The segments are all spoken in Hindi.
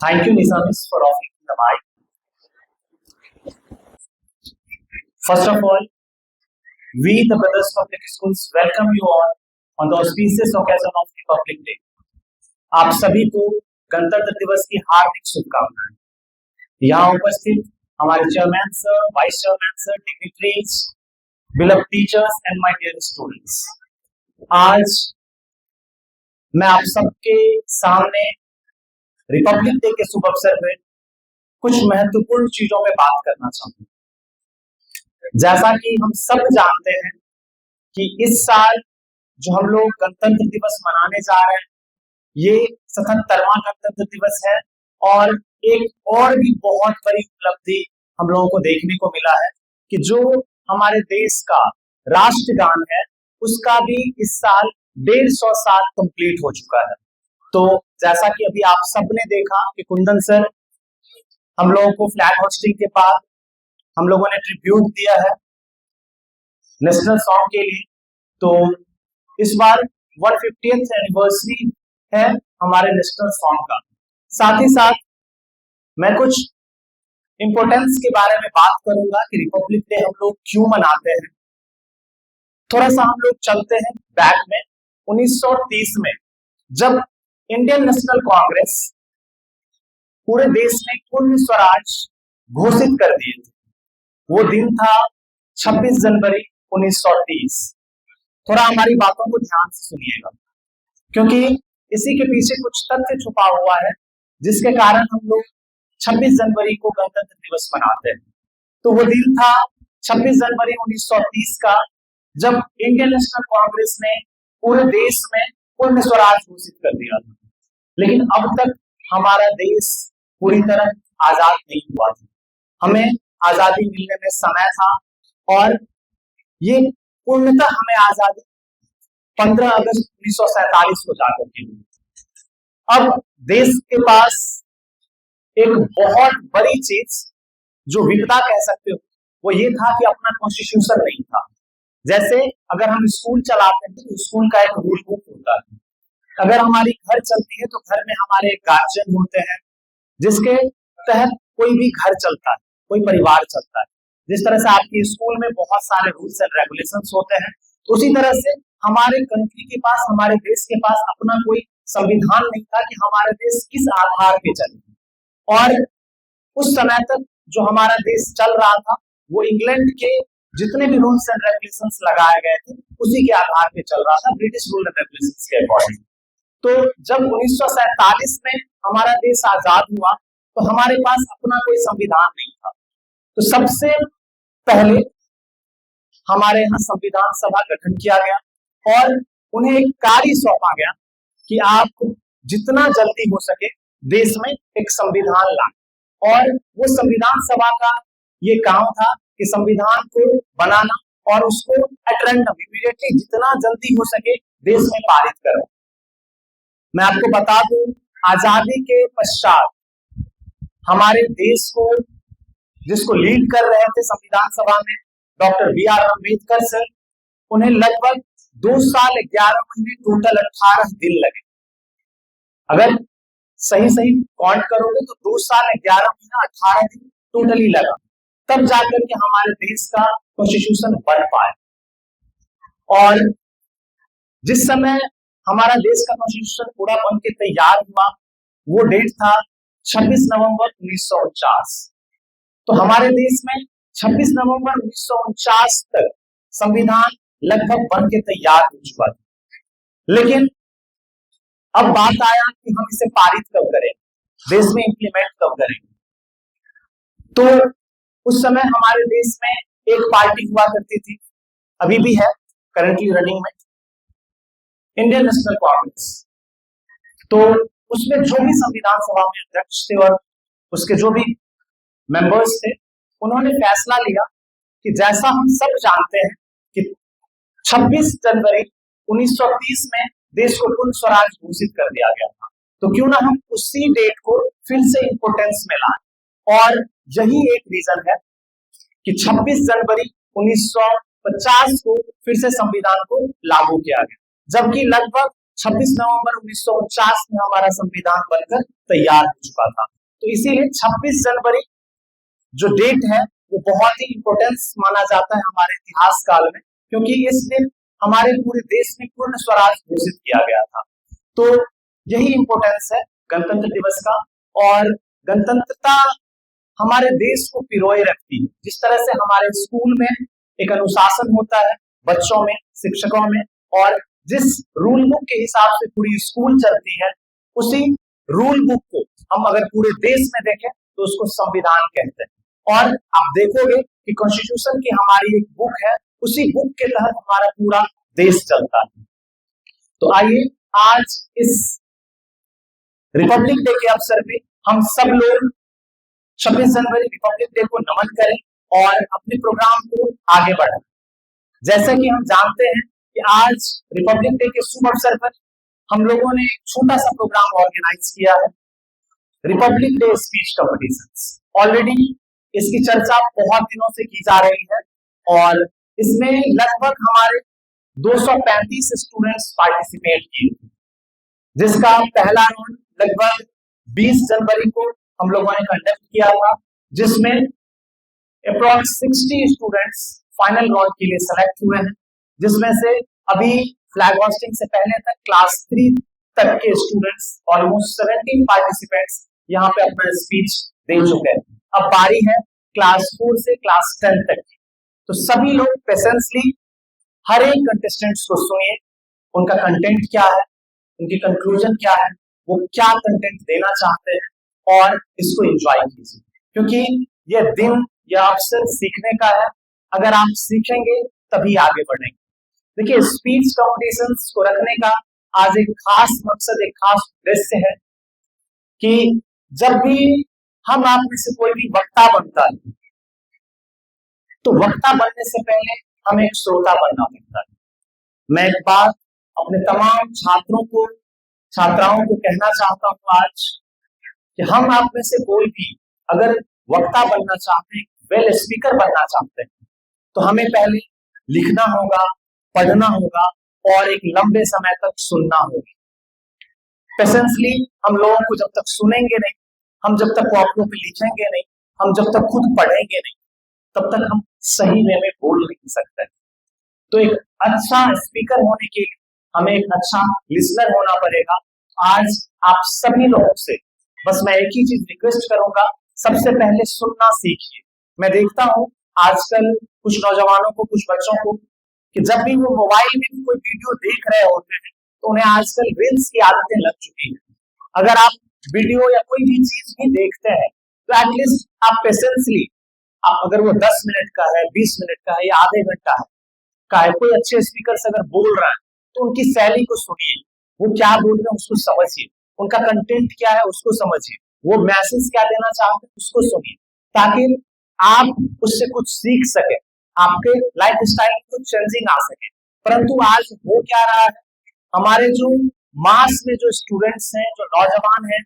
Thank you, Nisa Miss, for offering the mic. First of all, we, the Brothers Public Schools, welcome you all on the auspicious occasion of Republic Day. आप सभी को गणतंत्र दिवस की हार्दिक शुभकामनाएं। यहाँ उपस्थित हमारे chairman sir, vice chairman sir, dignitaries, beloved teachers and my dear students, आज मैं आप सबके सामने रिपब्लिक डे के शुभ अवसर पर कुछ महत्वपूर्ण चीजों में बात करना चाहूंगा। जैसा कि हम सब जानते हैं कि इस साल जो हम लोग गणतंत्र दिवस मनाने जा रहे हैं, ये 77वां गणतंत्र दिवस है और एक और भी बहुत बड़ी उपलब्धि हम लोगों को देखने को मिला है कि जो हमारे देश का राष्ट्रगान है उसका भी इस साल 150 साल कंप्लीट हो चुका है। तो जैसा कि अभी आप सबने देखा कि कुंदन सर हम लोगों को फ्लैग होस्टिंग के बाद हम लोगों ने ट्रिब्यूट दिया है नेशनल सॉन्ग के लिए। तो इस बार 150th एनिवर्सरी है हमारे नेशनल सॉन्ग का। साथ ही साथ मैं कुछ इंपोर्टेंस के बारे में बात करूंगा कि रिपब्लिक डे हम लोग क्यों मनाते हैं। थोड़ा सा हम लोग चलते हैं बैक में 1930 में, जब इंडियन नेशनल कांग्रेस पूरे देश में पूर्ण स्वराज घोषित कर दिए थे। वो दिन था 26 जनवरी 1930। थोड़ा हमारी बातों को ध्यान से सुनिएगा क्योंकि इसी के पीछे कुछ तथ्य छुपा हुआ है जिसके कारण हम लोग 26 जनवरी को गणतंत्र दिवस मनाते हैं। तो वो दिन था 26 जनवरी 1930 का, जब इंडियन नेशनल कांग्रेस ने पूरे देश में पूर्ण स्वराज घोषित कर दिया था। लेकिन अब तक हमारा देश पूरी तरह आजाद नहीं हुआ था। हमें आजादी मिलने में समय था और ये पूर्णतः हमें आजादी 15 अगस्त 1947 को जाकर के मिली। अब देश के पास एक बहुत बड़ी चीज जो विपदा कह सकते हो वो ये था कि अपना कॉन्स्टिट्यूशन नहीं था। जैसे अगर हम स्कूल चलाते हैं तो स्कूल का एक रूल बुक होता है। अगर हमारी घर चलती है तो घर में हमारे गार्जियन होते हैं जिसके तहत कोई भी घर चलता है, कोई परिवार चलता है। जिस तरह से आपके स्कूल में बहुत सारे रूल्स एंड रेगुलेशंस होते हैं, उसी तरह से हमारे कंट्री के पास, हमारे देश के पास अपना कोई संविधान नहीं था कि हमारा देश किस आधार पे चले। और उस समय तक जो हमारा देश चल रहा था वो इंग्लैंड के जितने भी रूल्स एंड रेगुलेशंस लगाए गए थे उसी के आधार पे चल रहा था, ब्रिटिश रूल एंड रेगुलेशंस के अकॉर्डिंग। तो जब 1947 में हमारा देश आजाद हुआ तो हमारे पास अपना कोई संविधान नहीं था। तो सबसे पहले हमारे यहाँ संविधान सभा गठन किया गया और उन्हें एक कार्य सौंपा गया कि आप जितना जल्दी हो सके देश में एक संविधान लाएं। और वो संविधान सभा का ये काम था कि संविधान को बनाना और उसको एट रैंडम इमीडिएटली जितना जल्दी हो सके देश में पारित करो। मैं आपको बता दूं, आजादी के पश्चात हमारे देश को जिसको लीड कर रहे थे संविधान सभा में डॉक्टर बी.आर. अम्बेडकर सर, उन्हें लगभग 2 साल 11 महीने टोटल 18 दिन लगे। अगर सही सही काउंट करोगे तो 2 साल 11 महीना 18 दिन टोटली लगा, तब जाकर के हमारे देश का कॉन्स्टिट्यूशन बन पाया। और जिस समय हमारा देश का कॉन्स्टिट्यूशन पूरा बन के तैयार हुआ वो डेट था 26 नवंबर 1949। तो हमारे देश में 26 नवंबर 1949 तक संविधान लगभग बन के तैयार हो चुका था। लेकिन अब बात आया कि हम इसे पारित कब करें, देश में इंप्लीमेंट कब करेंगे। तो उस समय हमारे देश में एक पार्टी हुआ करती थी, अभी भी है करंटली रनिंग में, इंडियन नेशनल कांग्रेस। तो उसमें जो भी संविधान सभा में अध्यक्ष थे और उसके जो भी मेंबर्स थे, उन्होंने फैसला लिया कि जैसा हम सब जानते हैं कि 26 जनवरी 1930 में देश को पूर्ण स्वराज घोषित कर दिया गया था, तो क्यों ना हम उसी डेट को फिर से इंपोर्टेंस में लाएं। और यही एक रीजन है कि 26 जनवरी 1950 को फिर से संविधान को लागू किया गया, जबकि लगभग 26 नवंबर 1949 में हमारा संविधान बनकर तैयार हो चुका था। तो इसीलिए 26 जनवरी जो डेट है वो बहुत ही इंपॉर्टेंस माना जाता है हमारे इतिहास काल में, क्योंकि इस दिन हमारे पूरे देश में पूर्ण स्वराज घोषित किया गया था। तो यही इंपॉर्टेंस है गणतंत्र दिवस का। और गणतंत्रता हमारे देश को पिरोए रखती है। जिस तरह से हमारे स्कूल में एक अनुशासन होता है, बच्चों में, शिक्षकों में, और जिस रूल बुक के हिसाब से पूरी स्कूल चलती है, उसी रूल बुक को हम अगर पूरे देश में देखें तो उसको संविधान कहते हैं। और आप देखोगे कि कॉन्स्टिट्यूशन की हमारी एक बुक है, उसी बुक के तहत हमारा पूरा देश चलता है। तो आइए आज इस रिपब्लिक डे के अवसर पे हम सब लोग 26 जनवरी रिपब्लिक डे को नमन करें और अपने प्रोग्राम को आगे बढ़ाएं। जैसा कि हम जानते हैं कि आज रिपब्लिक डे के शुभ अवसर पर हम लोगों ने एक छोटा सा प्रोग्राम ऑर्गेनाइज किया है, Republic day speech competitions. Already इसकी चर्चा बहुत दिनों से की जा रही है और इसमें लगभग हमारे 235 स्टूडेंट्स पार्टिसिपेट किए, जिसका पहला राउंड लगभग 20 जनवरी को हम लोगों ने कंडक्ट किया था, जिसमें अप्रॉक्स 60 स्टूडेंट्स फाइनल राउंड के लिए सेलेक्ट हुए हैं, जिसमें से अभी फ्लैग होस्टिंग से पहले तक क्लास 3 तक के स्टूडेंट्स ऑलमोस्ट 17 पार्टिसिपेंट्स यहाँ पे अपना स्पीच दे चुके हैं। अब बारी है क्लास 4 से क्लास 10 तक की। तो सभी लोग पेशेंसली हर एक कंटेस्टेंट्स को सुनिए, उनका कंटेंट क्या है, उनकी कंक्लूजन क्या है, वो क्या कंटेंट देना चाहते हैं, और इसको एंजॉय कीजिए, क्योंकि यह दिन, यह अवसर सीखने का है। अगर आप सीखेंगे तभी आगे बढ़ेंगे। देखिए, स्पीच कॉम्पिटिशंस को रखने का आज एक खास मकसद, एक खास उद्देश्य है कि जब भी हम आप में से कोई भी वक्ता बनता है, तो वक्ता बनने से पहले हमें एक श्रोता बनना पड़ता है। मैं एक बात अपने तमाम छात्रों को, छात्राओं को कहना चाहता हूं आज कि हम आप में से कोई भी अगर वक्ता बनना चाहते हैं, वेल स्पीकर बनना चाहते हैं, तो हमें पहले लिखना होगा, पढ़ना होगा और एक लंबे समय तक सुनना होगा। पेशेंसली हम लोगों को जब तक सुनेंगे नहीं, हम जब तक कॉपियों पे लिखेंगे नहीं, हम जब तक खुद पढ़ेंगे नहीं, तब तक हम सही वे में बोल नहीं सकते। तो एक अच्छा स्पीकर होने के लिए हमें एक अच्छा लिसनर होना पड़ेगा। आज आप सभी लोगों से बस मैं एक ही चीज रिक्वेस्ट करूंगा, सबसे पहले सुनना सीखिए। मैं देखता हूं आजकल कुछ नौजवानों को, कुछ बच्चों को, कि जब भी वो मोबाइल में भी कोई वीडियो देख रहे होते हैं तो उन्हें आजकल रील्स की आदतें लग चुकी है। अगर आप वीडियो या कोई भी चीज भी देखते हैं तो एटलीस्ट आप पेशेंसली, आप अगर वो 10 मिनट का है, 20 मिनट का है या आधे घंटा है, कोई अच्छे स्पीकर से अगर बोल रहा है तो उनकी शैली को सुनिए, वो क्या बोल रहे हैं उसको समझिए, उनका कंटेंट क्या है उसको समझिए, वो मैसेज क्या देना चाहते हैं उसको सुनिए, ताकि आप उससे कुछ सीख सके, आपके लाइफ स्टाइल में कुछ चेंजिंग आ सके। परंतु आज हो क्या रहा है, हमारे जो मास में जो स्टूडेंट्स हैं, जो नौजवान हैं,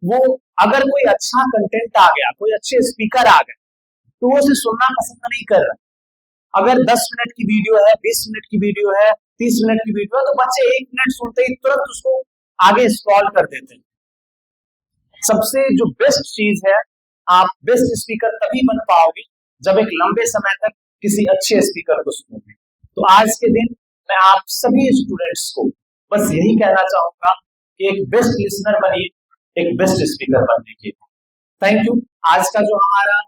वो अगर कोई अच्छा कंटेंट आ गया, कोई अच्छे स्पीकर आ गए, तो वो उसे सुनना पसंद नहीं कर रहा। अगर 10 मिनट की वीडियो है, 20 मिनट की वीडियो है, 30 मिनट की वीडियो है, तो बच्चे 1 मिनट सुनते ही तुरंत उसको आगे स्क्रॉल कर देते हैं। सबसे जो बेस्ट चीज है, आप बेस्ट स्पीकर तभी बन पाओगे जब एक लंबे समय तक किसी अच्छे स्पीकर को सुनोगे। तो आज के दिन मैं आप सभी स्टूडेंट्स को बस यही कहना चाहूंगा कि एक बेस्ट लिसनर बनिए, एक बेस्ट स्पीकर बनने के लिए। Thank you. आज का जो हमारा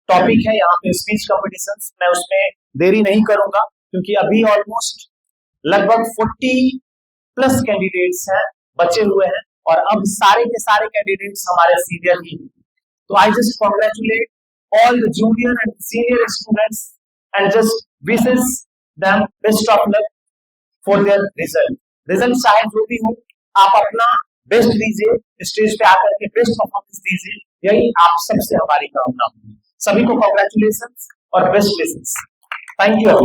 टॉपिक है यहाँ पे स्पीच कॉम्पिटिशंस, मैं उसमें देरी नहीं करूंगा, क्योंकि अभी ऑलमोस्ट लगभग 40+ कैंडिडेट्स हैं, बचे हुए हैं, और अब सारे के सारे कैंडिडेट्स हमारे सीनियर ही हैं। तो I just congratulate all the junior and senior students and just wishes them best of luck for their result. Result चाहे जो भी हो, आप अपना बेस्ट दीजिए, स्टेज पे आकर के बेस्ट परफॉर्मेंस दीजिए, यही आप सबसे हमारी कामना होगी। सभी को कॉन्ग्रेचुलेशंस और बेस्ट विशेस। Thank you.